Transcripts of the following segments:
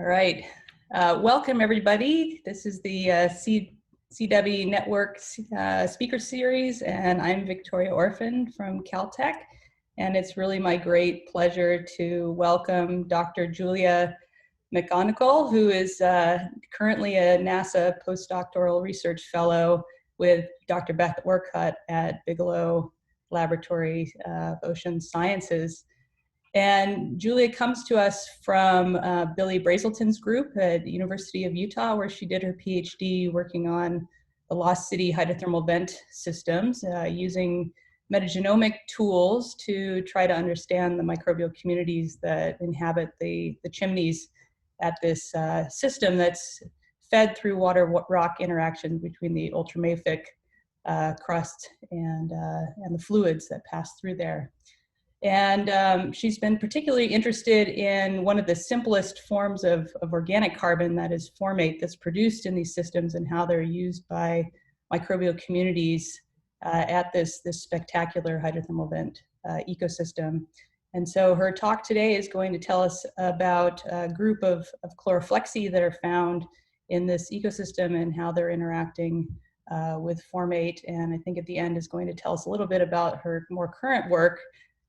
right. Welcome, everybody. This is the C-DEBI Network Speaker Series, and I'm Victoria Orphan from Caltech. And it's really my great pleasure to welcome Dr. Julia McGonigle, who is currently a NASA postdoctoral research fellow with Dr. Beth Orcutt at Bigelow Laboratory of Ocean Sciences. And Julia comes to us from Billy Brazelton's group at the University of Utah, where she did her PhD working on the Lost City hydrothermal vent systems using metagenomic tools to try to understand the microbial communities that inhabit the chimneys at this system that's fed through water-rock interaction between the ultramafic crust and the fluids that pass through there. And she's been particularly interested in one of the simplest forms of organic carbon, that is formate, that's produced in these systems and how they're used by microbial communities at this spectacular hydrothermal vent ecosystem. And so her talk today is going to tell us about a group of Chloroflexi that are found in this ecosystem and how they're interacting with formate. And I think at the end is going to tell us a little bit about her more current work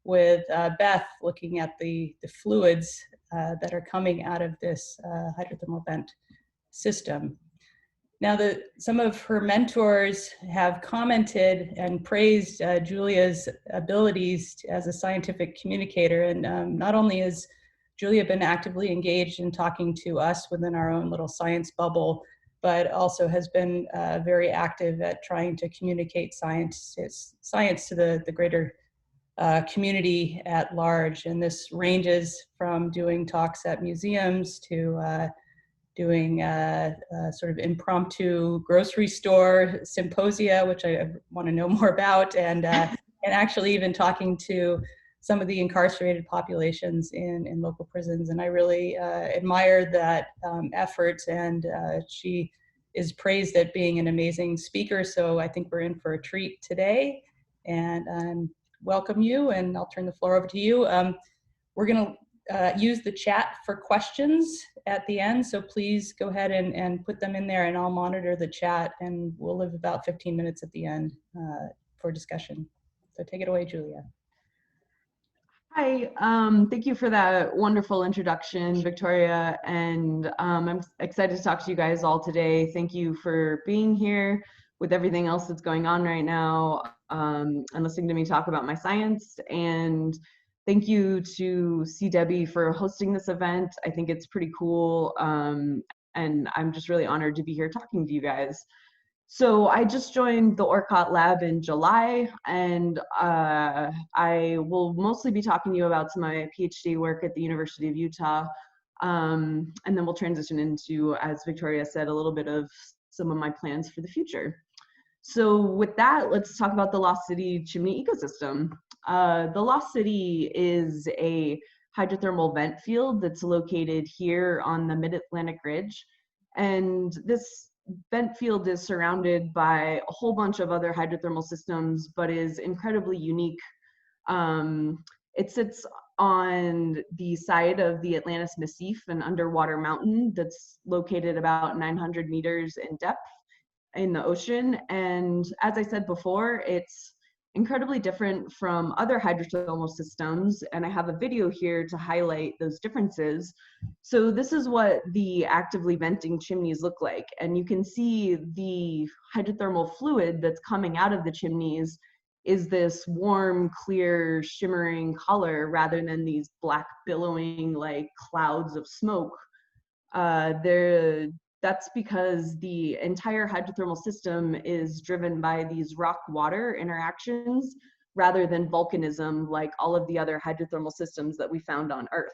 with Beth, looking at the fluids that are coming out of this hydrothermal vent system. Now, some of her mentors have commented and praised Julia's abilities as a scientific communicator. And not only has Julia been actively engaged in talking to us within our own little science bubble, but also has been very active at trying to communicate science to the greater community at large. And this ranges from doing talks at museums to doing sort of impromptu grocery store symposia, which I want to know more about, and actually even talking to some of the incarcerated populations in local prisons. And I really admire that effort, and she is praised at being an amazing speaker. So I think we're in for a treat today, and welcome you, and I'll turn the floor over to you. We're going to use the chat for questions at the end, so please go ahead and put them in there, and I'll monitor the chat, and we'll leave about 15 minutes at the end for discussion. So take it away, Julia. Hi, thank you for that wonderful introduction, Victoria, and I'm excited to talk to you guys all today. Thank you for being here with everything else that's going on right now, and listening to me talk about my science. And thank you to C-DEBI for hosting this event. I think it's pretty cool, and I'm just really honored to be here talking to you guys. So I just joined the Orcutt lab in July, and I will mostly be talking to you about some of my PhD work at the University of Utah, and then we'll transition into, as Victoria said, a little bit of some of my plans for the future. So with that, let's talk about the Lost City chimney ecosystem. The Lost City is a hydrothermal vent field that's located here on the Mid-Atlantic Ridge. And this vent field is surrounded by a whole bunch of other hydrothermal systems, but is incredibly unique. It sits on the side of the Atlantis Massif, an underwater mountain that's located about 900 meters in depth in the ocean. And as I said before, it's incredibly different from other hydrothermal systems, and I have a video here to highlight those differences. So this is what the actively venting chimneys look like, and you can see the hydrothermal fluid that's coming out of the chimneys is this warm, clear, shimmering color rather than these black billowing like clouds of smoke. That's because the entire hydrothermal system is driven by these rock-water interactions rather than volcanism like all of the other hydrothermal systems that we found on Earth.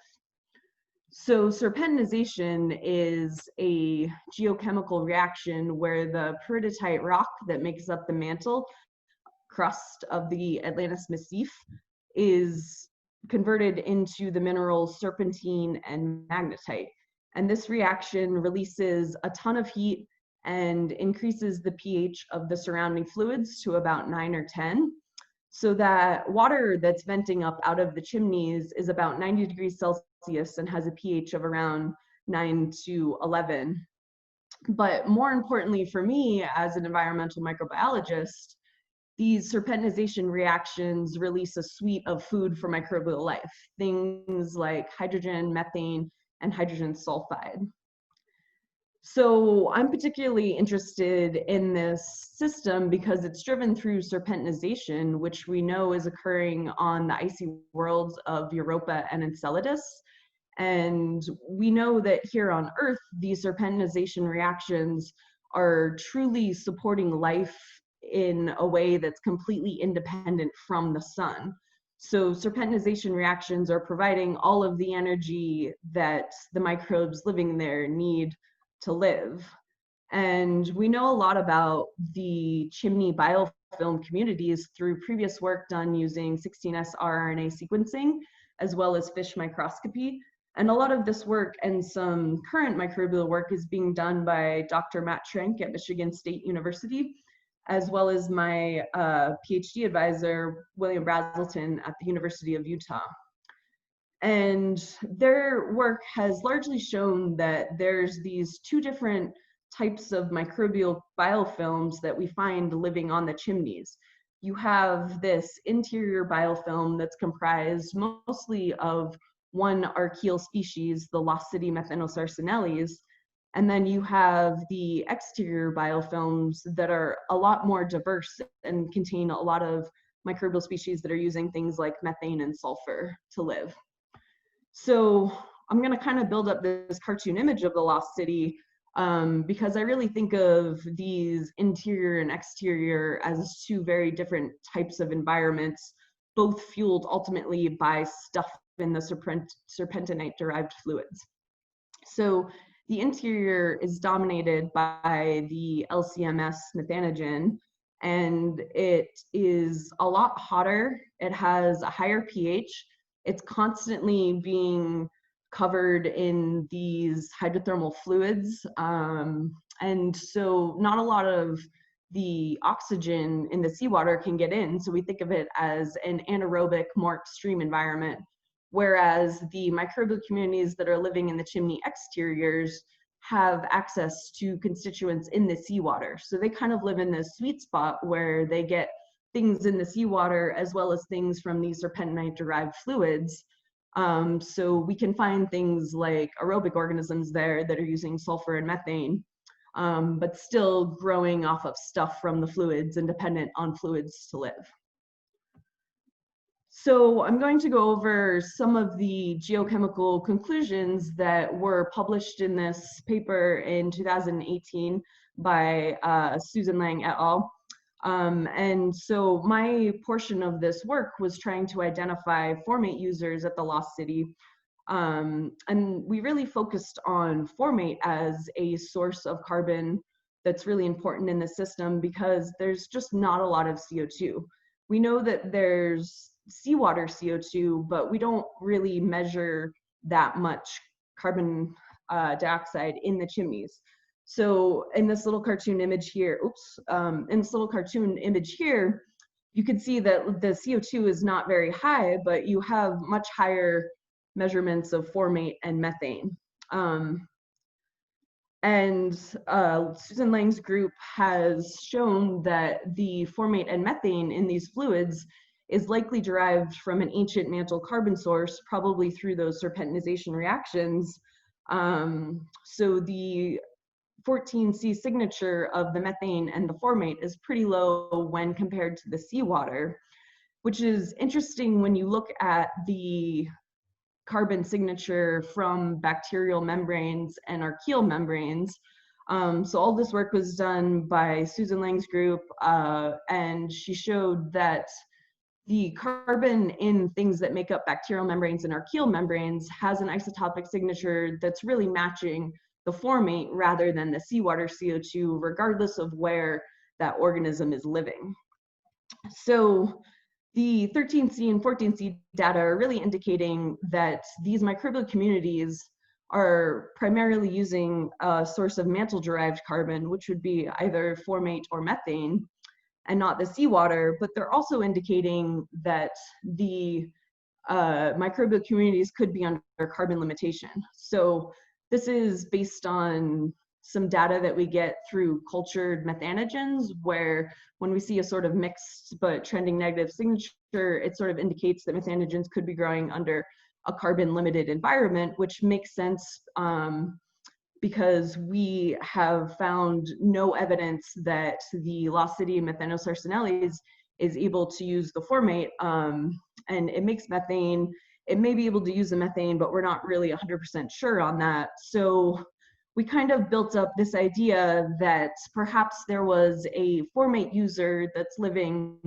So serpentinization is a geochemical reaction where the peridotite rock that makes up the mantle crust of the Atlantis Massif is converted into the minerals serpentine and magnetite. And this reaction releases a ton of heat and increases the pH of the surrounding fluids to about 9 or 10. So that water that's venting up out of the chimneys is about 90 degrees Celsius and has a pH of around 9 to 11. But more importantly for me as an environmental microbiologist, these serpentinization reactions release a suite of food for microbial life, things like hydrogen, methane, and hydrogen sulfide. So I'm particularly interested in this system because it's driven through serpentinization, which we know is occurring on the icy worlds of Europa and Enceladus. And we know that here on Earth, these serpentinization reactions are truly supporting life in a way that's completely independent from the sun. So serpentinization reactions are providing all of the energy that the microbes living there need to live. And we know a lot about the chimney biofilm communities through previous work done using 16S rRNA sequencing, as well as fish microscopy. And a lot of this work and some current microbial work is being done by Dr. Matt Trenk at Michigan State University, as well as my PhD advisor, William Brazelton at the University of Utah. And their work has largely shown that there's these two different types of microbial biofilms that we find living on the chimneys. You have this interior biofilm that's comprised mostly of one archaeal species, the Lossidae methanosarcinelles, and then you have the exterior biofilms that are a lot more diverse and contain a lot of microbial species that are using things like methane and sulfur to live. So I'm going to kind of build up this cartoon image of the lost city because I really think of these interior and exterior as two very different types of environments, both fueled ultimately by stuff in the serpentinite-derived fluids. So the interior is dominated by the LCMS methanogen, and it is a lot hotter. It has a higher pH. It's constantly being covered in these hydrothermal fluids. And so not a lot of the oxygen in the seawater can get in. So we think of it as an anaerobic, more extreme environment. Whereas the microbial communities that are living in the chimney exteriors have access to constituents in the seawater. So they kind of live in this sweet spot where they get things in the seawater as well as things from these serpentinite-derived fluids. So we can find things like aerobic organisms there that are using sulfur and methane, but still growing off of stuff from the fluids and dependent on fluids to live. So I'm going to go over some of the geochemical conclusions that were published in this paper in 2018 by Susan Lang et al. And so my portion of this work was trying to identify Formate users at the lost city. And we really focused on Formate as a source of carbon that's really important in the system because there's just not a lot of CO2. We know that there's seawater CO2, but we don't really measure that much carbon dioxide in the chimneys. So in this little cartoon image here, in this little cartoon image here, you can see that the CO2 is not very high, but you have much higher measurements of formate and methane. Susan Lang's group has shown that the formate and methane in these fluids is likely derived from an ancient mantle carbon source, probably through those serpentinization reactions. So the 14C signature of the methane and the formate is pretty low when compared to the seawater, which is interesting when you look at the carbon signature from bacterial membranes and archaeal membranes. So all this work was done by Susan Lang's group, and she showed that the carbon in things that make up bacterial membranes and archaeal membranes has an isotopic signature that's really matching the formate rather than the seawater CO2, regardless of where that organism is living. So the 13C and 14C data are really indicating that these microbial communities are primarily using a source of mantle-derived carbon, which would be either formate or methane, and not the seawater, but they're also indicating that the microbial communities could be under carbon limitation. So This is based on some data that we get through cultured methanogens, where when we see a sort of mixed but trending negative signature, it sort of indicates that methanogens could be growing under a carbon limited environment, which makes sense because we have found no evidence that the Lossidia methanosarcinales is able to use the formate, and it makes methane. It may be able to use the methane, but we're not really 100% sure on that. So we kind of built up this idea that perhaps there was a formate user that's living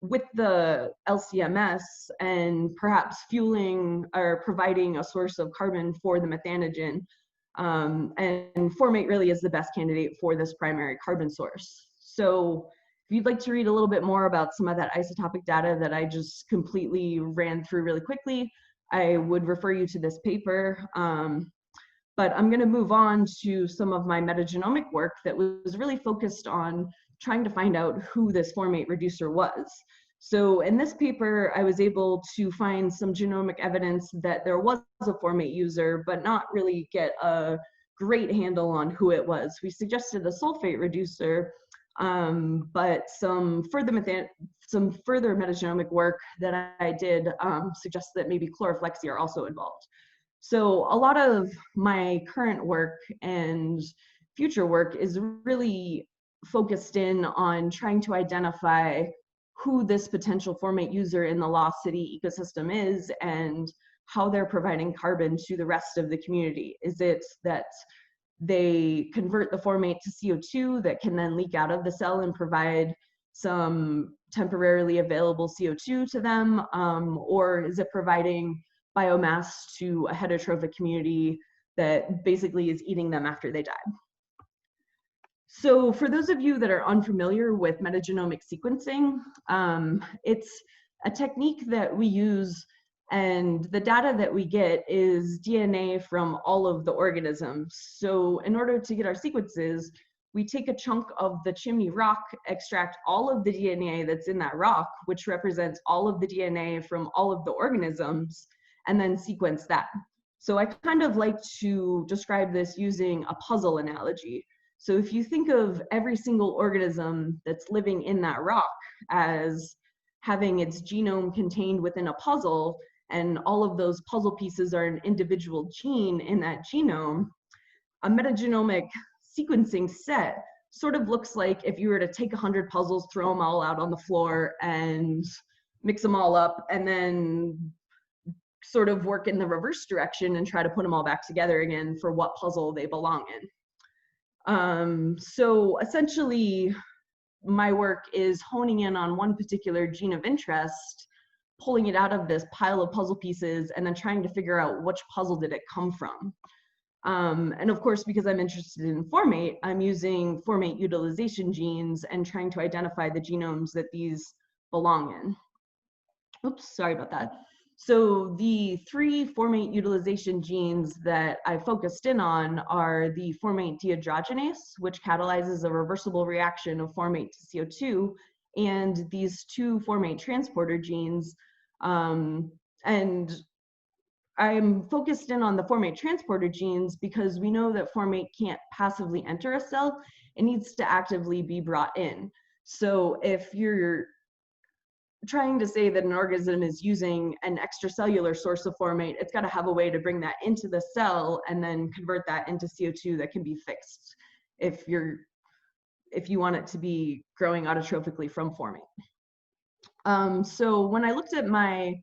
with the LCMS and perhaps fueling or providing a source of carbon for the methanogen. And formate really is the best candidate for this primary carbon source. So if you'd like to read a little bit more about some of that isotopic data that I just completely ran through really quickly, I would refer you to this paper. But I'm going to move on to some of my metagenomic work that was really focused on trying to find out who this formate reducer was. So in this paper, I was able to find some genomic evidence that there was a formate user, but not really get a great handle on who it was. We suggested a sulfate reducer, but some further metagenomic work that I did suggests that maybe Chloroflexi are also involved. So a lot of my current work and future work is really focused in on trying to identify who this potential formate user in the Lost City ecosystem is and how they're providing carbon to the rest of the community. Is it that they convert the formate to CO2 that can then leak out of the cell and provide some temporarily available CO2 to them? Or is it providing biomass to a heterotrophic community that basically is eating them after they die? So for those of you that are unfamiliar with metagenomic sequencing, it's a technique that we use, and the data that we get is DNA from all of the organisms. So in order to get our sequences, we take a chunk of the Chimney rock, extract all of the DNA that's in that rock, which represents all of the DNA from all of the organisms, and then sequence that. So I kind of like to describe this using a puzzle analogy. So if you think of every single organism that's living in that rock as having its genome contained within a puzzle, and all of those puzzle pieces are an individual gene in that genome, a metagenomic sequencing set sort of looks like if you were to take 100 puzzles, throw them all out on the floor and mix them all up, and then sort of work in the reverse direction and try to put them all back together again for what puzzle they belong in. So essentially, my work is honing in on one particular gene of interest, pulling it out of this pile of puzzle pieces, and then trying to figure out which puzzle did it come from. And of course, because I'm interested in formate, I'm using formate utilization genes and trying to identify the genomes that these belong in. Oops, sorry about that. So the 3 formate utilization genes that I focused in on are the formate dehydrogenase, which catalyzes a reversible reaction of formate to CO2, and these 2 formate transporter genes. And I'm focused in on the formate transporter genes because we know that formate can't passively enter a cell. It needs to actively be brought in. So if you're trying to say that an organism is using an extracellular source of formate, it's got to have a way to bring that into the cell and then convert that into CO2 that can be fixed if you want it to be growing autotrophically from formate. So when I looked at my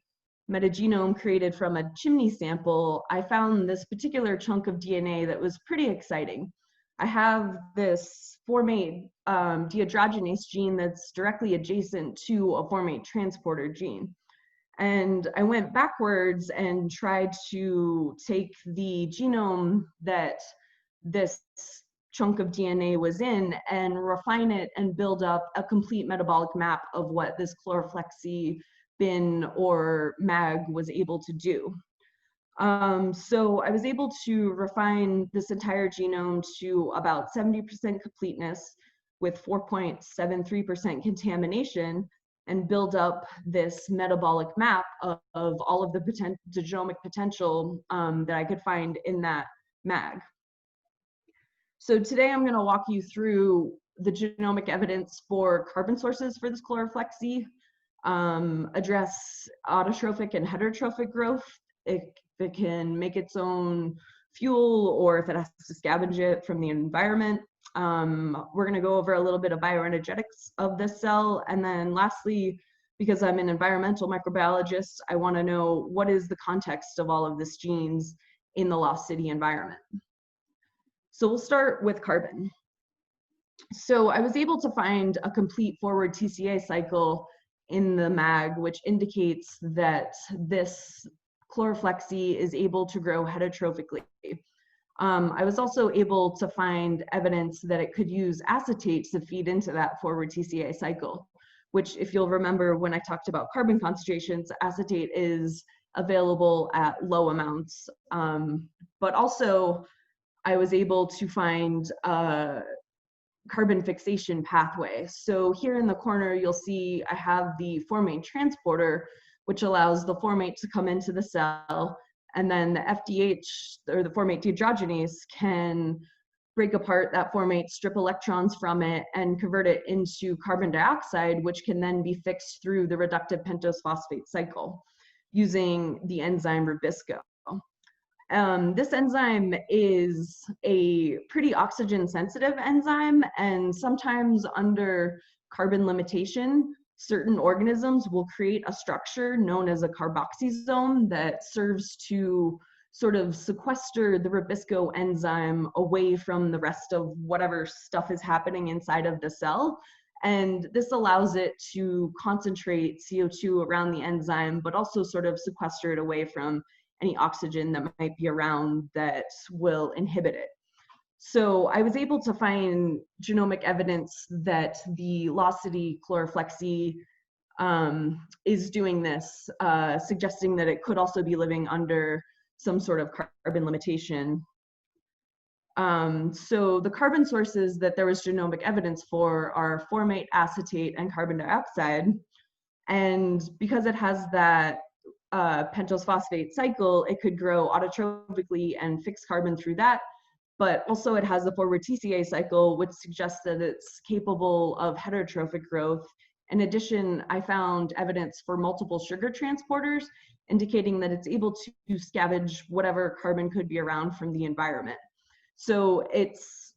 metagenome created from a chimney sample, I found this particular chunk of DNA that was pretty exciting. I have this formate dehydrogenase gene that's directly adjacent to a formate transporter gene. And I went backwards and tried to take the genome that this chunk of DNA was in and refine it and build up a complete metabolic map of what this Chloroflexi bin or MAG was able to do. So I was able to refine this entire genome to about 70% completeness with 4.73% contamination and build up this metabolic map of all of the genomic potential that I could find in that MAG. So today I'm going to walk you through the genomic evidence for carbon sources for this Chloroflexi, address autotrophic and heterotrophic growth, if it can make its own fuel or if it has to scavenge it from the environment. We're going to go over a little bit of bioenergetics of this cell. And then lastly, because I'm an environmental microbiologist, I want to know what is the context of all of this genes in the lost city environment. So we'll start with carbon. So I was able to find a complete forward TCA cycle in the MAG, which indicates that this Chloroflexi is able to grow heterotrophically. I was also able to find evidence that it could use acetate to feed into that forward TCA cycle, which, if you'll remember when I talked about carbon concentrations, acetate is available at low amounts. But also, I was able to find a carbon fixation pathway. So here in the corner, you'll see I have the Formate transporter, which allows the Formate to come into the cell, and then the FDH, or the Formate dehydrogenase, can break apart that Formate, strip electrons from it, and convert it into carbon dioxide, which can then be fixed through the reductive pentose phosphate cycle using the enzyme Rubisco. This enzyme is a pretty oxygen sensitive enzyme, and sometimes under carbon limitation, certain organisms will create a structure known as a carboxysome that serves to sort of sequester the Rubisco enzyme away from the rest of whatever stuff is happening inside of the cell. And this allows it to concentrate CO2 around the enzyme, but also sort of sequester it away from any oxygen that might be around that will inhibit it. So I was able to find genomic evidence that the lost city Chloroflexi is doing this, suggesting that it could also be living under some sort of carbon limitation. So the carbon sources that there was genomic evidence for are formate, acetate, and carbon dioxide. And because it has that pentose phosphate cycle, it could grow autotrophically and fix carbon through that. But also it has the forward TCA cycle, which suggests that it's capable of heterotrophic growth. In addition, I found evidence for multiple sugar transporters, indicating that it's able to scavenge whatever carbon could be around from the environment. So it's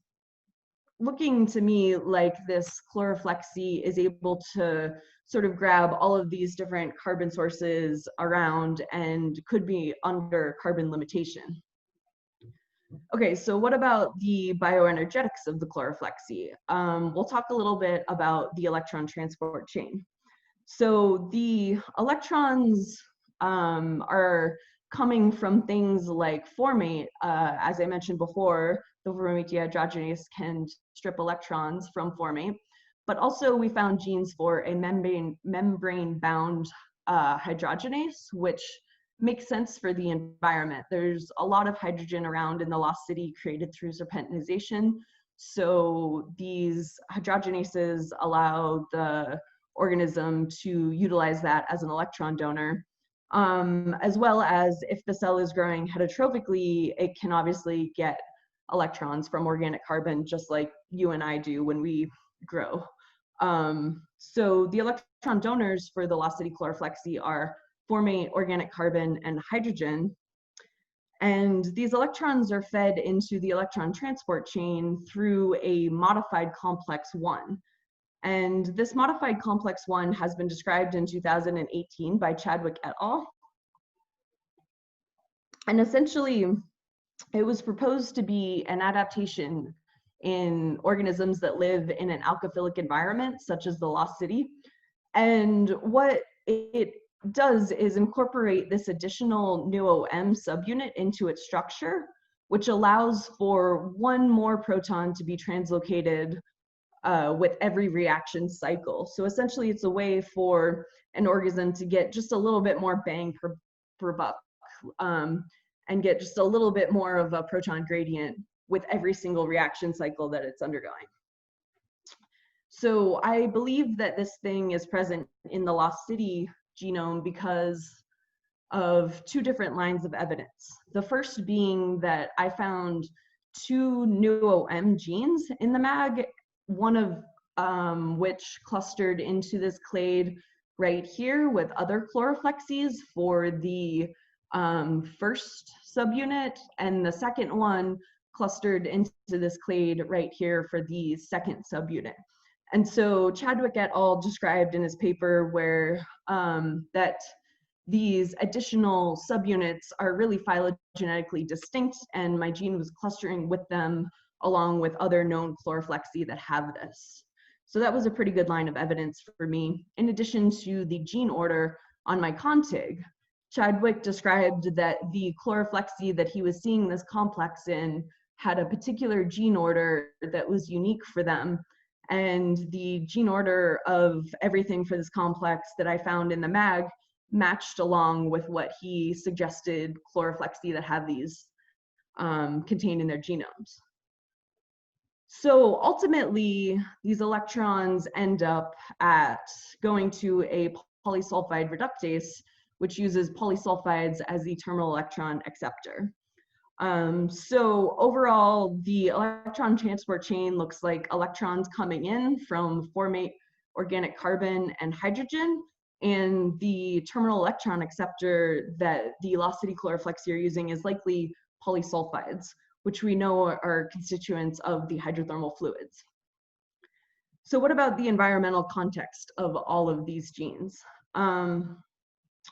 looking to me like this Chloroflexi is able to sort of grab all of these different carbon sources around and could be under carbon limitation. Okay, so what about the bioenergetics of the Chloroflexi? We'll talk a little bit about the electron transport chain. So the electrons are coming from things like formate. As I mentioned before, the formate dehydrogenase can strip electrons from formate, but also we found genes for a membrane-bound hydrogenase, which makes sense for the environment. There's a lot of hydrogen around in the lost city created through serpentinization. So these hydrogenases allow the organism to utilize that as an electron donor. As well as if the cell is growing heterotrophically, it can obviously get electrons from organic carbon, just like you and I do when we grow. So the electron donors for the lost city Chloroflexi are formate, organic carbon, and hydrogen. And these electrons are fed into the electron transport chain through a modified complex 1. And this modified complex 1 has been described in 2018 by Chadwick et al. And essentially, it was proposed to be an adaptation in organisms that live in an alkophilic environment, such as the lost city. And what it does is incorporate this additional NuOM subunit into its structure, which allows for one more proton to be translocated with every reaction cycle. So essentially it's a way for an organism to get just a little bit more bang per buck and get just a little bit more of a proton gradient with every single reaction cycle that it's undergoing. So I believe that this thing is present in the lost city genome because of two different lines of evidence. The first being that I found two new OM genes in the MAG, one of which clustered into this clade right here with other chloroflexes for the first subunit, and the second one clustered into this clade right here for the second subunit. And so Chadwick et al. Described in his paper where that these additional subunits are really phylogenetically distinct, and my gene was clustering with them along with other known chloroflexi that have this. So that was a pretty good line of evidence for me. In addition to the gene order on my contig, Chadwick described that the chloroflexi that he was seeing this complex in had a particular gene order that was unique for them. And the gene order of everything for this complex that I found in the MAG matched along with what he suggested chloroflexi that have these contained in their genomes. So ultimately, these electrons end up at going to a polysulfide reductase, which uses polysulfides as the terminal electron acceptor. So overall, the electron transport chain looks like electrons coming in from Formate, organic carbon, and hydrogen, and the terminal electron acceptor that the velocity chloroflexi are using is likely polysulfides, which we know are constituents of the hydrothermal fluids. So what about the environmental context of all of these genes? I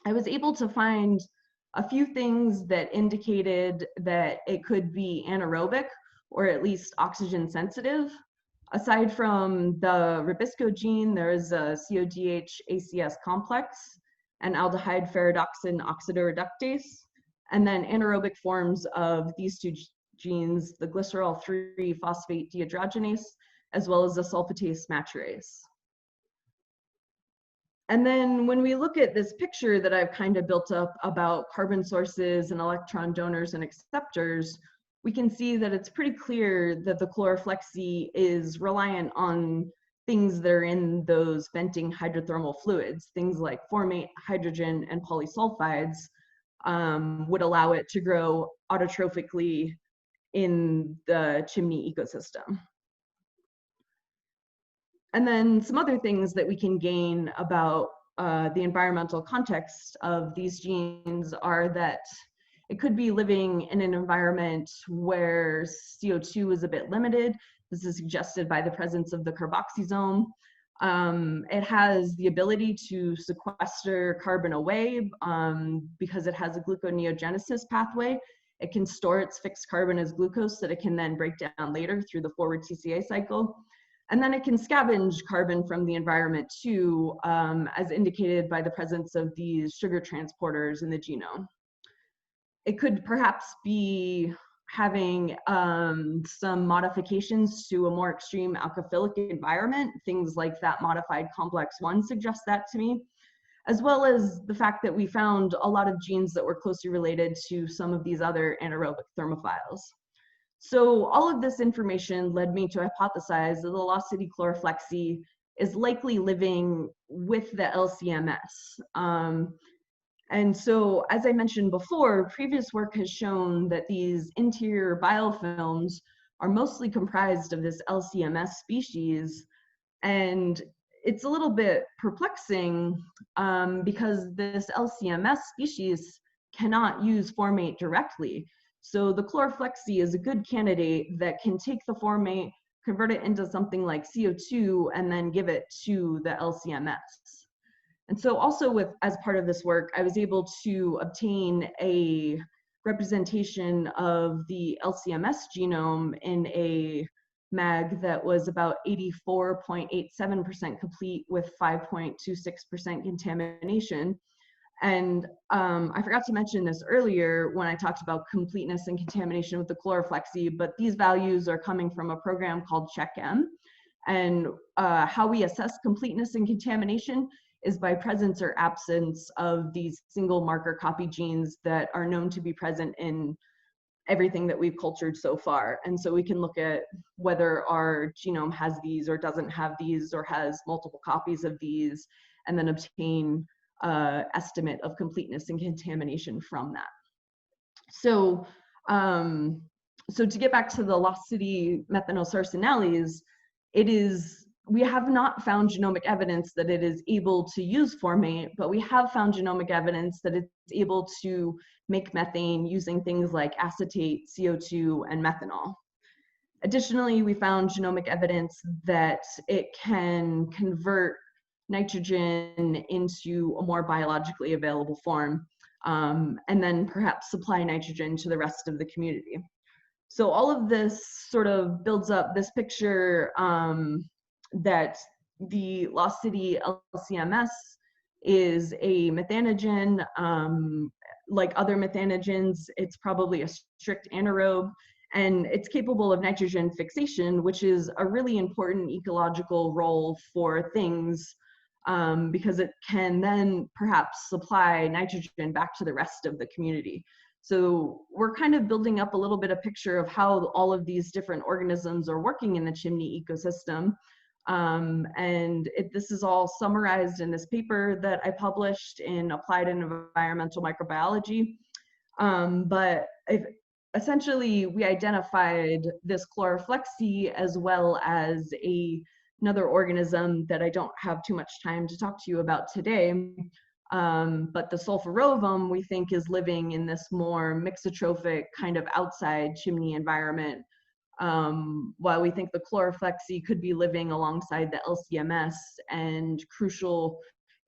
was able to find a few things that indicated that it could be anaerobic or at least oxygen sensitive. Aside from the ribisco gene, there is a CODH ACS complex, an aldehyde ferredoxin oxidoreductase, and then anaerobic forms of these two genes, the glycerol 3-phosphate dehydrogenase, as well as the sulfatase maturase. And then when we look at this picture that I've kind of built up about carbon sources and electron donors and acceptors, we can see that it's pretty clear that the chloroflexi is reliant on things that are in those venting hydrothermal fluids. Things like formate, hydrogen, and polysulfides would allow it to grow autotrophically in the chimney ecosystem. And then some other things that we can gain about the environmental context of these genes are that it could be living in an environment where CO2 is a bit limited. This is suggested by the presence of the carboxysome. It has the ability to sequester carbon away because it has a gluconeogenesis pathway. It can store its fixed carbon as glucose that it can then break down later through the forward TCA cycle. And then it can scavenge carbon from the environment too, as indicated by the presence of these sugar transporters in the genome. It could perhaps be having some modifications to a more extreme alkophilic environment. Things like that modified complex 1 suggest that to me, as well as the fact that we found a lot of genes that were closely related to some of these other anaerobic thermophiles. So all of this information led me to hypothesize that the velocity chloroflexi is likely living with the LCMS. And so, as I mentioned before, previous work has shown that these interior biofilms are mostly comprised of this LCMS species. And it's a little bit perplexing because this LCMS species cannot use formate directly. So the chloroflexi is a good candidate that can take the formate, convert it into something like CO2, and then give it to the LCMS. And so also as part of this work, I was able to obtain a representation of the LCMS genome in a MAG that was about 84.87% complete with 5.26% contamination. And I forgot to mention this earlier when I talked about completeness and contamination with the chloroflexi, but these values are coming from a program called CheckM. And how we assess completeness and contamination is by presence or absence of these single marker copy genes that are known to be present in everything that we've cultured so far. And so we can look at whether our genome has these or doesn't have these or has multiple copies of these, and then obtain estimate of completeness and contamination from that. So, so to get back to the Lost City methanol sarsinales, we have not found genomic evidence that it is able to use Formate, but we have found genomic evidence that it's able to make methane using things like acetate, CO2, and methanol. Additionally, we found genomic evidence that it can convert nitrogen into a more biologically available form, and then perhaps supply nitrogen to the rest of the community. So all of this sort of builds up this picture that the Lost City LCMS is a methanogen. Like other methanogens, it's probably a strict anaerobe, and it's capable of nitrogen fixation, which is a really important ecological role for things, because it can then perhaps supply nitrogen back to the rest of the community. So we're kind of building up a little bit of picture of how all of these different organisms are working in the chimney ecosystem. And this is all summarized in this paper that I published in Applied Environmental Microbiology. But essentially, we identified this Chloroflexi as well as another organism that I don't have too much time to talk to you about today. But the sulfurovum, we think, is living in this more mixotrophic kind of outside chimney environment, while we think the Chloroflexi could be living alongside the LCMS and crucial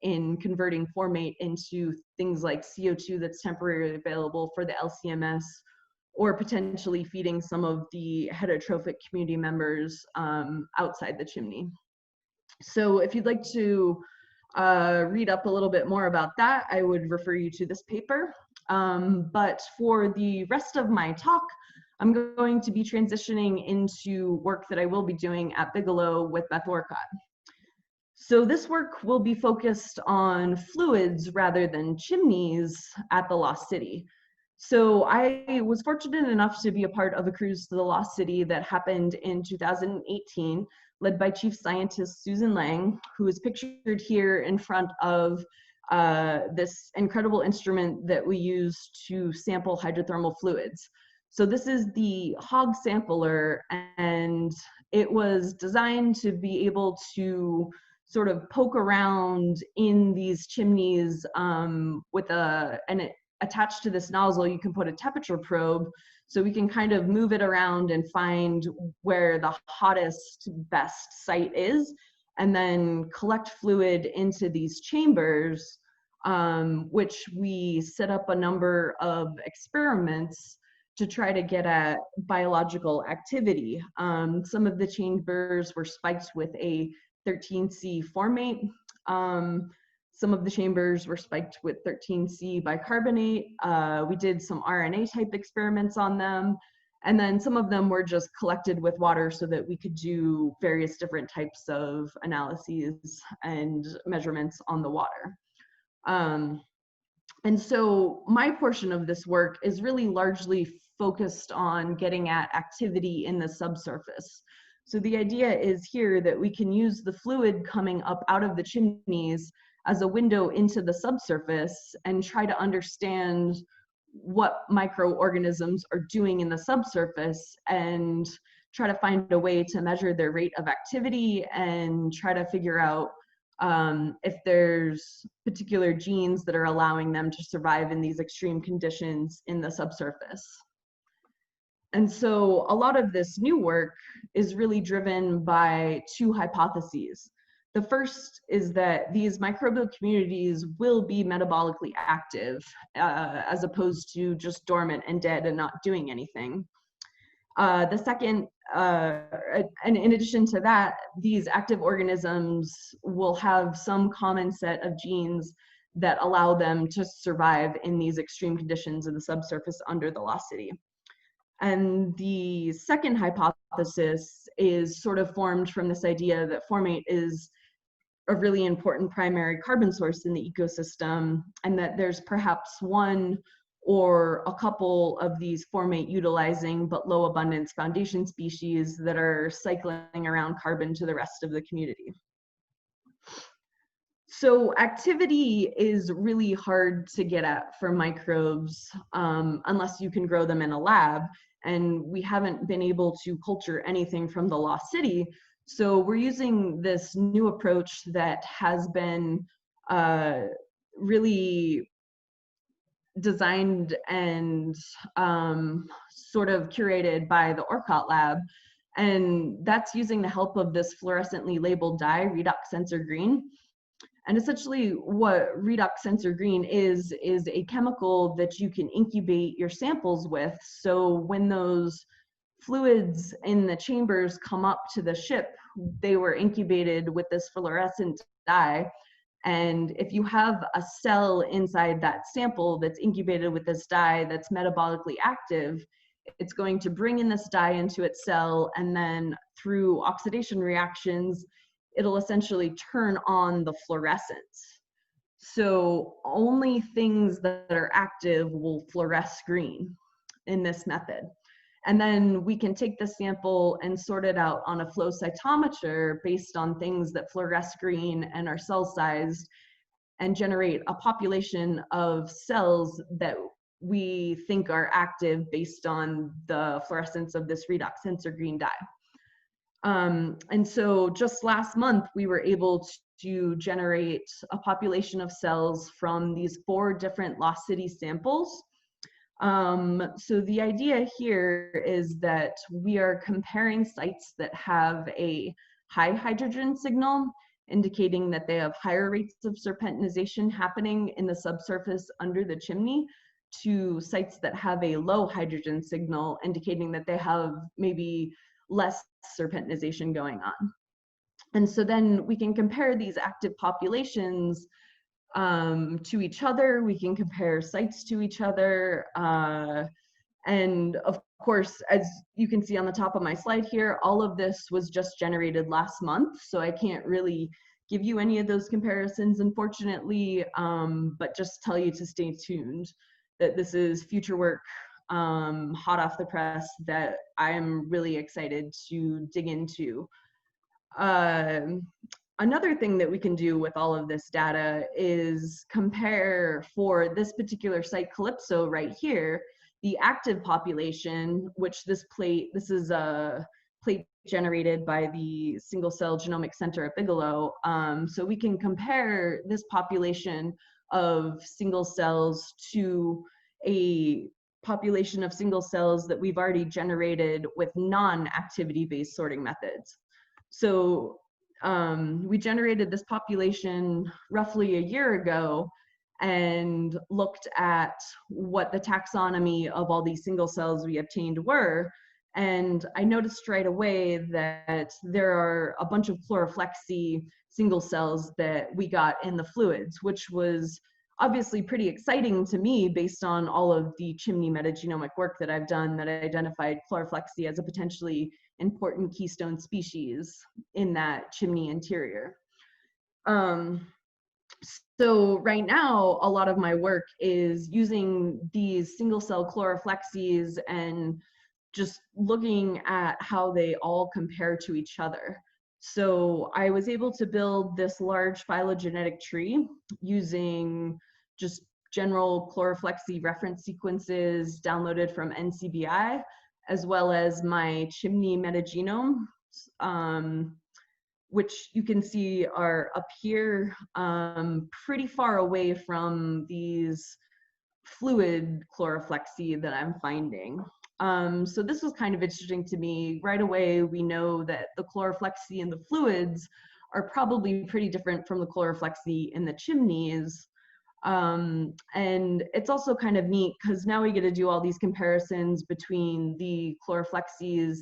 in converting Formate into things like CO2 that's temporarily available for the LCMS, or potentially feeding some of the heterotrophic community members outside the chimney. So if you'd like to read up a little bit more about that, I would refer you to this paper. But for the rest of my talk, I'm going to be transitioning into work that I will be doing at Bigelow with Beth Orcott. So this work will be focused on fluids rather than chimneys at the Lost City. So I was fortunate enough to be a part of a cruise to the Lost City that happened in 2018, led by Chief Scientist Susan Lang, who is pictured here in front of this incredible instrument that we use to sample hydrothermal fluids. So this is the hog sampler, and it was designed to be able to sort of poke around in these chimneys with attached to this nozzle, you can put a temperature probe, so we can kind of move it around and find where the hottest, best site is, and then collect fluid into these chambers, which we set up a number of experiments to try to get at biological activity. Some of the chambers were spiked with a 13C formate. Some of the chambers were spiked with 13C bicarbonate. We did some RNA type experiments on them. And then some of them were just collected with water so that we could do various different types of analyses and measurements on the water. And so my portion of this work is really largely focused on getting at activity in the subsurface. So the idea is here that we can use the fluid coming up out of the chimneys as a window into the subsurface and try to understand what microorganisms are doing in the subsurface and try to find a way to measure their rate of activity and try to figure out if there's particular genes that are allowing them to survive in these extreme conditions in the subsurface. And so a lot of this new work is really driven by two hypotheses. The first is that these microbial communities will be metabolically active as opposed to just dormant and dead and not doing anything. The second, and in addition to that, these active organisms will have some common set of genes that allow them to survive in these extreme conditions of the subsurface under the Lost City. And the second hypothesis is sort of formed from this idea that Formate is a really important primary carbon source in the ecosystem, and that there's perhaps one or a couple of these Formate utilizing but low abundance foundation species that are cycling around carbon to the rest of the community. So activity is really hard to get at for microbes unless you can grow them in a lab. And we haven't been able to culture anything from the lost city. So we're using this new approach that has been really designed and sort of curated by the Orcott lab. And that's using the help of this fluorescently labeled dye, redox sensor green. And essentially what redox sensor green is a chemical that you can incubate your samples with. So when those fluids in the chambers come up to the ship, they were incubated with this fluorescent dye. And if you have a cell inside that sample that's incubated with this dye that's metabolically active, it's going to bring in this dye into its cell, and then through oxidation reactions, it'll essentially turn on the fluorescence. So only things that are active will fluoresce green in this method. And then we can take the sample and sort it out on a flow cytometer based on things that fluoresce green and are cell sized, and generate a population of cells that we think are active based on the fluorescence of this redox sensor green dye. And so just last month, we were able to generate a population of cells from these 4 different lost city samples. So the idea here is that we are comparing sites that have a high hydrogen signal, indicating that they have higher rates of serpentinization happening in the subsurface under the chimney, to sites that have a low hydrogen signal, indicating that they have maybe less serpentinization going on. And so then we can compare these active populations to each other. We can compare sites to each other. And of course, as you can see on the top of my slide here, all of this was just generated last month. So I can't really give you any of those comparisons, unfortunately, but just tell you to stay tuned, that this is future work, hot off the press, that I'm really excited to dig into. Another thing that we can do with all of this data is compare, for this particular site, Calypso right here, the active population, which this is a plate generated by the Single Cell Genomic Center at Bigelow. So we can compare this population of single cells to a population of single cells that we've already generated with non-activity-based sorting methods. So we generated this population roughly a year ago and looked at what the taxonomy of all these single cells we obtained were. And I noticed right away that there are a bunch of Chloroflexi single cells that we got in the fluids, which was obviously pretty exciting to me based on all of the Chimney metagenomic work that I've done that identified Chloroflexi as a potentially important keystone species in that chimney interior. So right now, a lot of my work is using these single cell Chloroflexis and just looking at how they all compare to each other. So I was able to build this large phylogenetic tree using just general Chloroflexi reference sequences downloaded from NCBI, as well as my Chimney metagenome, which you can see are up here, pretty far away from these fluid Chloroflexi that I'm finding. So this was kind of interesting to me. Right away, we know that the Chloroflexi in the fluids are probably pretty different from the Chloroflexi in the chimneys. And it's also kind of neat because now we get to do all these comparisons between the Chloroflexis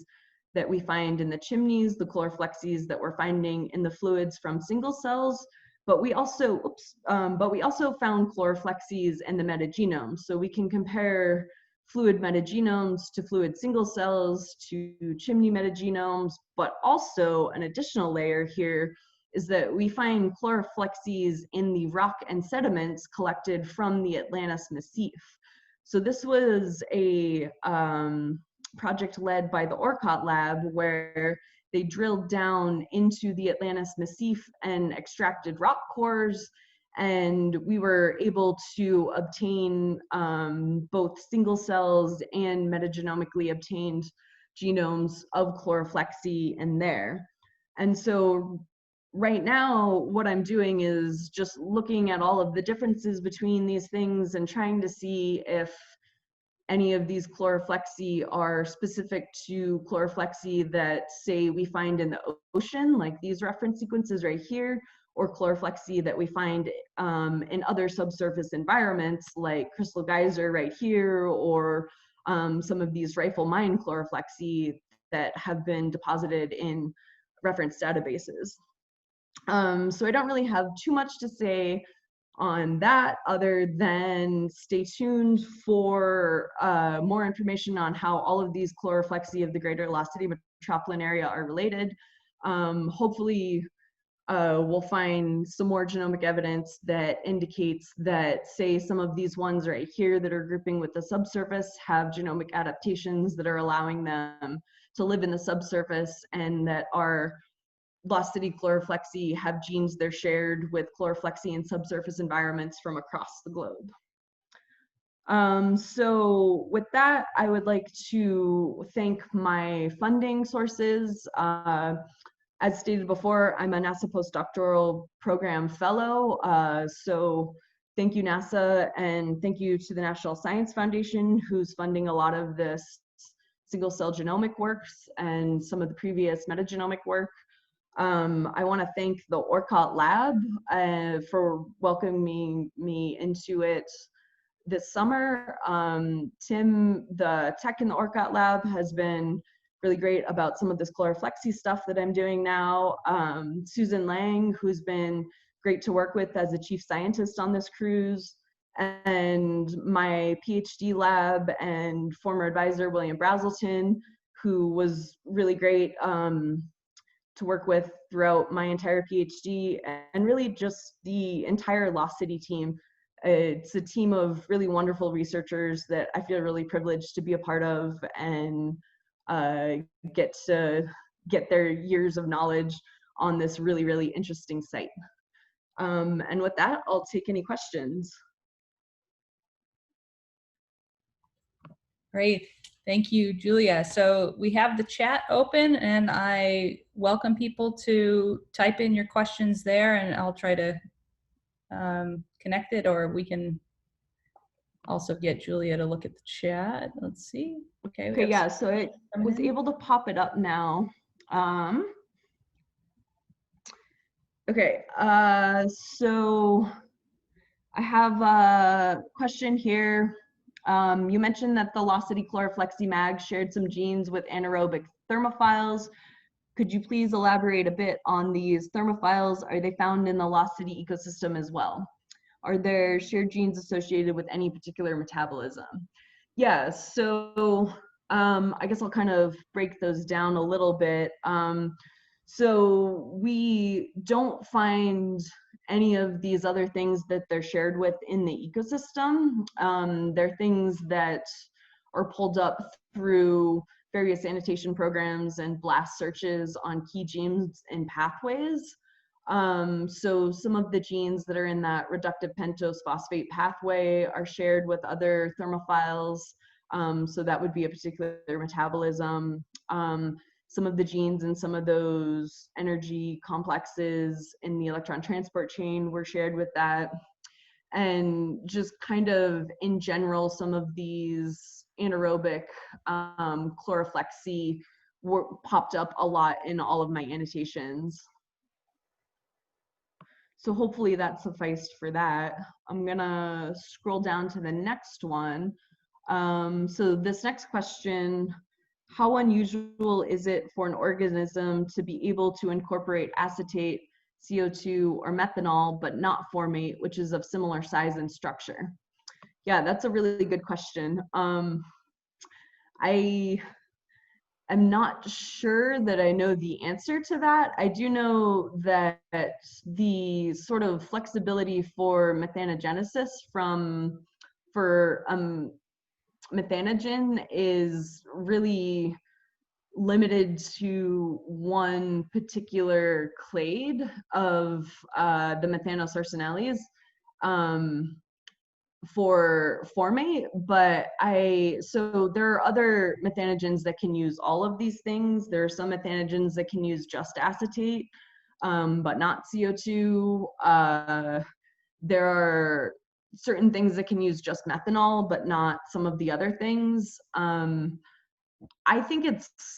that we find in the chimneys, the Chloroflexis that we're finding in the fluids from single cells, but we also, found Chloroflexis in the metagenome. So we can compare fluid metagenomes to fluid single cells to chimney metagenomes, but also an additional layer here is that we find Chloroflexis in the rock and sediments collected from the Atlantis Massif. So this was a project led by the ORCOT lab, where they drilled down into the Atlantis Massif and extracted rock cores, and we were able to obtain both single cells and metagenomically obtained genomes of Chloroflexi in there. And so right now, what I'm doing is just looking at all of the differences between these things and trying to see if any of these Chloroflexi are specific to Chloroflexi that, say, we find in the ocean, like these reference sequences right here, or Chloroflexi that we find in other subsurface environments, like Crystal Geyser right here, or some of these rifle mine Chloroflexi that have been deposited in reference databases. So I don't really have too much to say on that other than stay tuned for more information on how all of these Chloroflexi of the greater Lost City metropolitan area are related. Hopefully we'll find some more genomic evidence that indicates that, say, some of these ones right here that are grouping with the subsurface have genomic adaptations that are allowing them to live in the subsurface, and that our Lost City Chloroflexi have genes they're shared with Chloroflexi in subsurface environments from across the globe. So with that, I would like to thank my funding sources. As stated before, I'm a NASA postdoctoral program fellow. So thank you, NASA, and thank you to the National Science Foundation, who's funding a lot of this single cell genomic works and some of the previous metagenomic work. I want to thank the ORCOT lab for welcoming me into it this summer. Tim, the tech in the ORCOT lab, has been really great about some of this Chloroflexi stuff that I'm doing now. Susan Lang, who's been great to work with as a chief scientist on this cruise, and my PhD lab and former advisor, William Brazelton, who was really great to work with throughout my entire PhD, and really just the entire Lost City team. It's a team of really wonderful researchers that I feel really privileged to be a part of, and get to get their years of knowledge on this really, really interesting site. And with that, I'll take any questions. Great. Thank you, Julia. So we have the chat open, and I welcome people to type in your questions there, and I'll try to connect it, or we can also get Julia to look at the chat. Let's see. Okay, yeah, so I was able to pop it up now. Okay, so I have a question here. You mentioned that the Lost City Chloroflexi mag shared some genes with anaerobic thermophiles. Could you please elaborate a bit on these thermophiles? Are they found in the Lost City ecosystem as well? Are there shared genes associated with any particular metabolism? Yeah, so I guess I'll kind of break those down a little bit. So we don't find any of these other things that they're shared with in the ecosystem. They're things that are pulled up through various annotation programs and blast searches on key genes and pathways. So some of the genes that are in that reductive pentose phosphate pathway are shared with other thermophiles. So that would be a particular metabolism. Some of the genes and some of those energy complexes in the electron transport chain were shared with that. And just kind of in general, some of these anaerobic Chloroflexi were popped up a lot in all of my annotations. So hopefully that sufficed for that. I'm gonna scroll down to the next one. So this next question, how unusual is it for an organism to be able to incorporate acetate, CO2, or methanol, but not formate, which is of similar size and structure? Yeah, that's a really good question. I am not sure that I know the answer to that. I do know that the sort of flexibility for methanogenesis for methanogen is really limited to one particular clade of the Methanosorcinales for Formate, but so there are other methanogens that can use all of these things. There are some methanogens that can use just acetate, but not CO2. There are certain things that can use just methanol, but not some of the other things. I think it's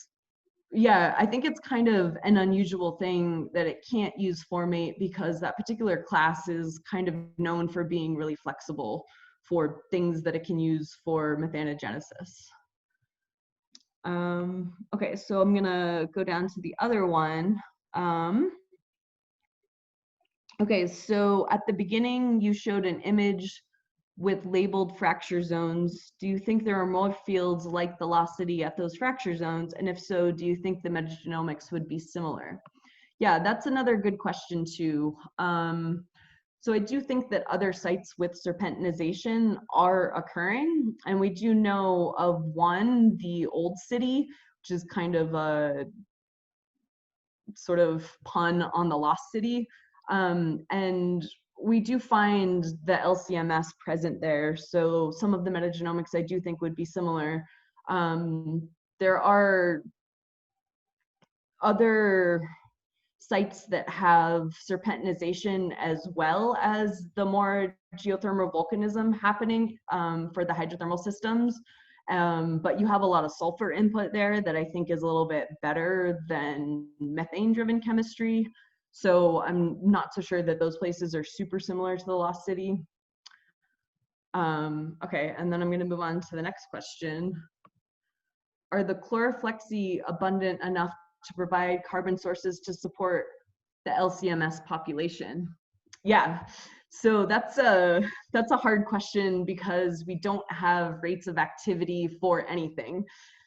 kind of an unusual thing that it can't use Formate, because that particular class is kind of known for being really flexible for things that it can use for methanogenesis. Okay, so I'm gonna go down to the other one. Okay, so at the beginning, you showed an image with labeled fracture zones. Do you think there are more fields like velocity at those fracture zones? And if so, do you think the metagenomics would be similar? Yeah, that's another good question too. So I do think that other sites with serpentinization are occurring, and we do know of one, the Old City, which is kind of a sort of pun on the Lost City. And we do find the LCMS present there. So some of the metagenomics I do think would be similar. There are other sites that have serpentinization as well as the more geothermal volcanism happening for the hydrothermal systems. But you have a lot of sulfur input there that I think is a little bit better than methane-driven chemistry. So I'm not so sure that those places are super similar to the Lost City. Okay, and then I'm going to move on to the next question. Are the Chloroflexi abundant enough to provide carbon sources to support the LCMS population? Yeah, so that's a hard question because we don't have rates of activity for anything.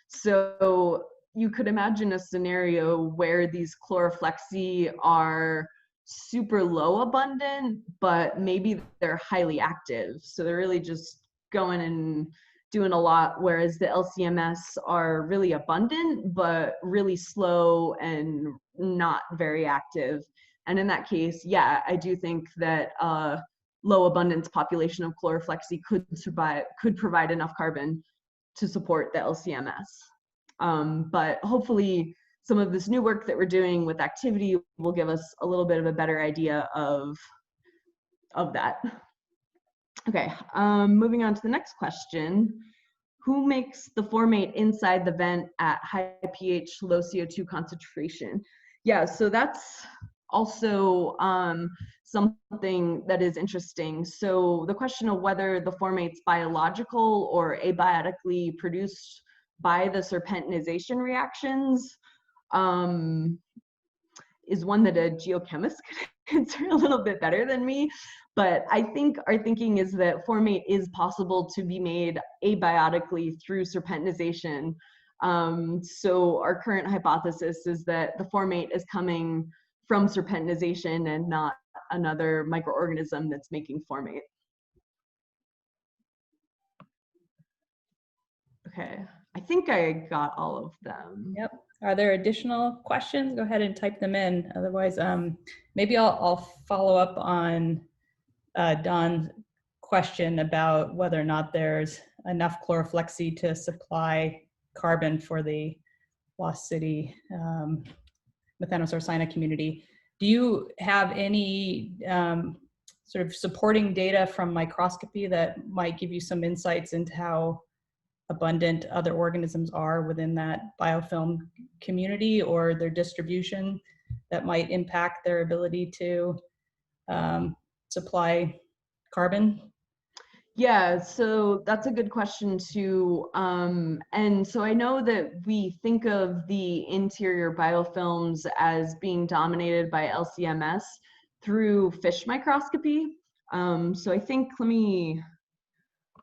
So you could imagine a scenario where these Chloroflexi are super low abundant, but maybe they're highly active. So they're really just going and doing a lot, whereas the LCMS are really abundant, but really slow and not very active. And in that case, yeah, I do think that low abundance population of Chloroflexi could provide enough carbon to support the LCMS. But hopefully some of this new work that we're doing with activity will give us a little bit of a better idea of that. Okay, moving on to the next question. Who makes the formate inside the vent at high pH, low CO2 concentration? Yeah, so that's also something that is interesting. So the question of whether the formate's biological or abiotically produced by the serpentinization reactions is one that a geochemist could answer a little bit better than me. But I think our thinking is that formate is possible to be made abiotically through serpentinization. So our current hypothesis is that the formate is coming from serpentinization and not another microorganism that's making formate. Okay, I think I got all of them. Yep. Are there additional questions? Go ahead and type them in. Otherwise, maybe I'll follow up on Don's question about whether or not there's enough Chloroflexi to supply carbon for the Lost City Methanosorcina community. Do you have any sort of supporting data from microscopy that might give you some insights into how abundant other organisms are within that biofilm community or their distribution that might impact their ability to supply carbon? Yeah, so that's a good question too. And so I know that we think of the interior biofilms as being dominated by LCMS through fish microscopy. So I think, let me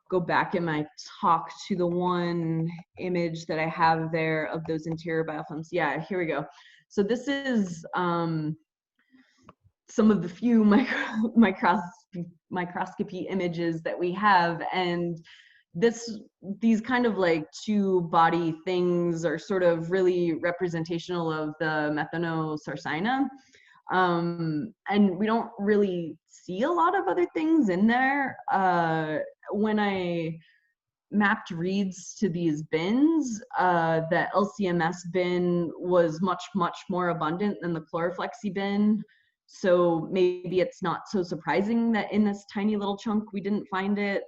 go back in my talk to the one image that I have there of those interior biofilms. Yeah, here we go. So this is some of the few microscopy images that we have. And these kind of like two body things are sort of really representational of the methanosarcina. And we don't really see a lot of other things in there. When I mapped reads to these bins, the LCMS bin was much more abundant than the Chloroflexi bin. So maybe it's not so surprising that in this tiny little chunk we didn't find it.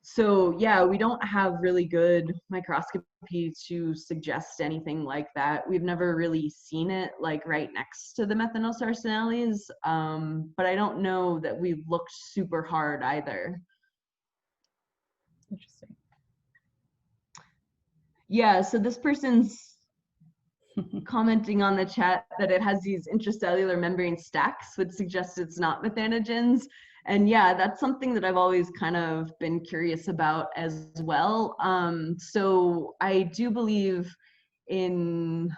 So yeah, we don't have really good microscopy to suggest anything like that. We've never really seen it like right next to the methanosarcinales, but I don't know that we've looked super hard either. Interesting. Yeah, so this person's commenting on the chat that it has these intracellular membrane stacks, which suggests it's not methanogens. And yeah, that's something that I've always kind of been curious about as well. So I do believe in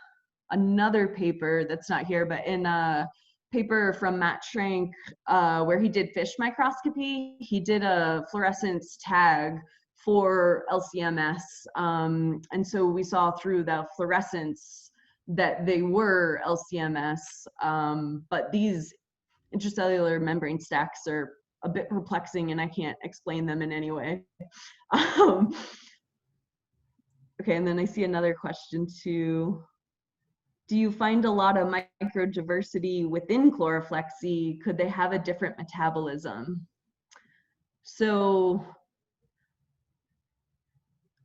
another paper that's not here, but in a paper from Matt Schrank, where he did fish microscopy, he did a fluorescence tag for LCMS. And so we saw through the fluorescence that they were LCMS, but these intracellular membrane stacks are a bit perplexing and I can't explain them in any way. Okay, and then I see another question too. Do you find a lot of microdiversity within Chloroflexi? Could they have a different metabolism? So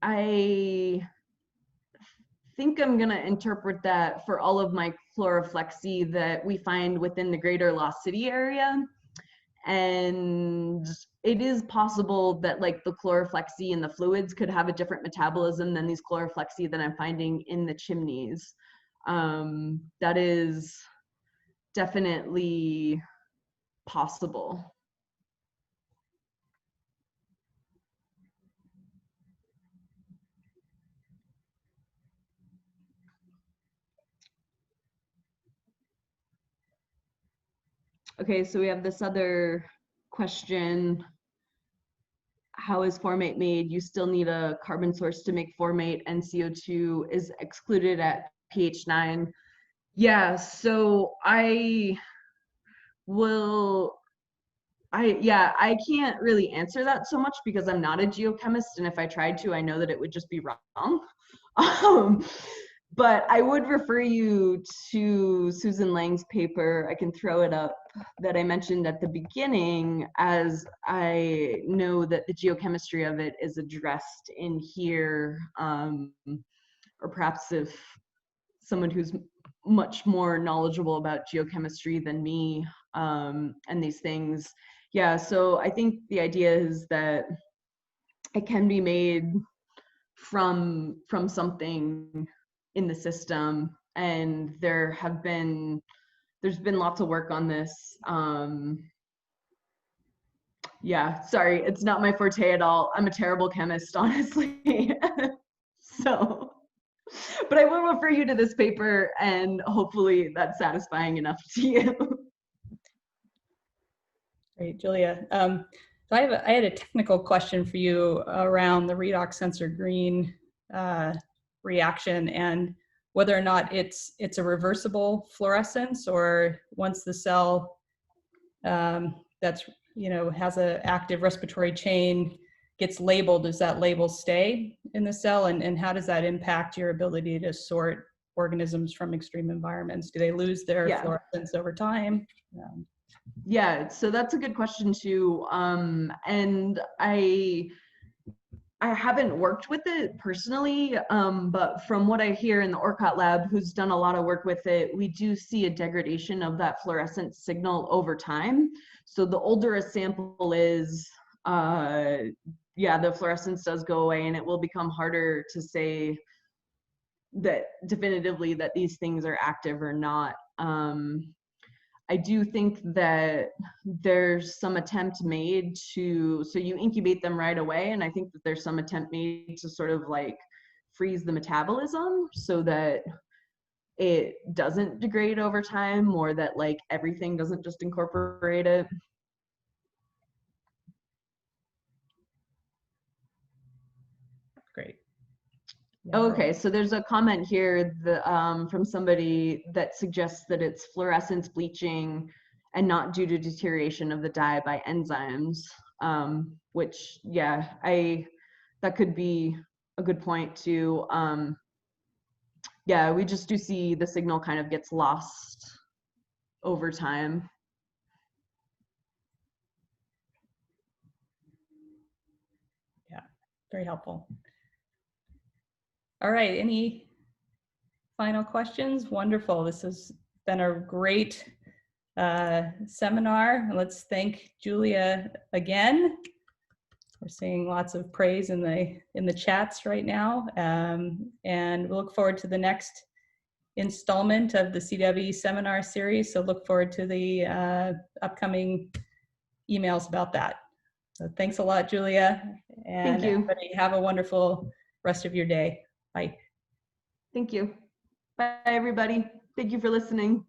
I think I'm gonna interpret that for all of my Chloroflexi that we find within the greater Lost City area. And it is possible that like the Chloroflexi in the fluids could have a different metabolism than these Chloroflexi that I'm finding in the chimneys. That is definitely possible. Okay, so we have this other question. How is formate made? You still need a carbon source to make formate, and CO2 is excluded at pH 9. Yeah, so I can't really answer that so much because I'm not a geochemist, and if I tried to, I know that it would just be wrong. But I would refer you to Susan Lang's paper. I can throw it up, that I mentioned at the beginning, as I know that the geochemistry of it is addressed in here, or perhaps if someone who's much more knowledgeable about geochemistry than me, and these things. Yeah, so I think the idea is that it can be made from something in the system, and there's been lots of work on this. Yeah, sorry, it's not my forte at all. I'm a terrible chemist, honestly. So, but I will refer you to this paper, and hopefully that's satisfying enough to you. Great, Julia. So I had a technical question for you around the redox sensor green reaction, and whether or not it's a reversible fluorescence, or once the cell that's has an active respiratory chain gets labeled, does that label stay in the cell, and how does that impact your ability to sort organisms from extreme environments? Do they lose their fluorescence over time? Yeah, so that's a good question too. And I haven't worked with it personally, but from what I hear in the ORCOT lab, who's done a lot of work with it, we do see a degradation of that fluorescent signal over time. So the older a sample is, the fluorescence does go away, and it will become harder to say that definitively that these things are active or not. I do think that there's some attempt made so you incubate them right away, and I think that there's some attempt made to sort of like freeze the metabolism so that it doesn't degrade over time, or that like everything doesn't just incorporate it. Okay, so there's a comment here from somebody that suggests that it's fluorescence bleaching and not due to deterioration of the dye by enzymes, which, yeah, that could be a good point too. Yeah, we just do see the signal kind of gets lost over time. Yeah, very helpful. All right, any final questions? Wonderful. This has been a great seminar. Let's thank Julia again. We're seeing lots of praise in the chats right now, and we'll look forward to the next installment of the C-DEBI seminar series. So look forward to the upcoming emails about that. So thanks a lot, Julia. And Thank you. everybody have a wonderful rest of your day. Bye. Thank you. Bye, everybody. Thank you for listening.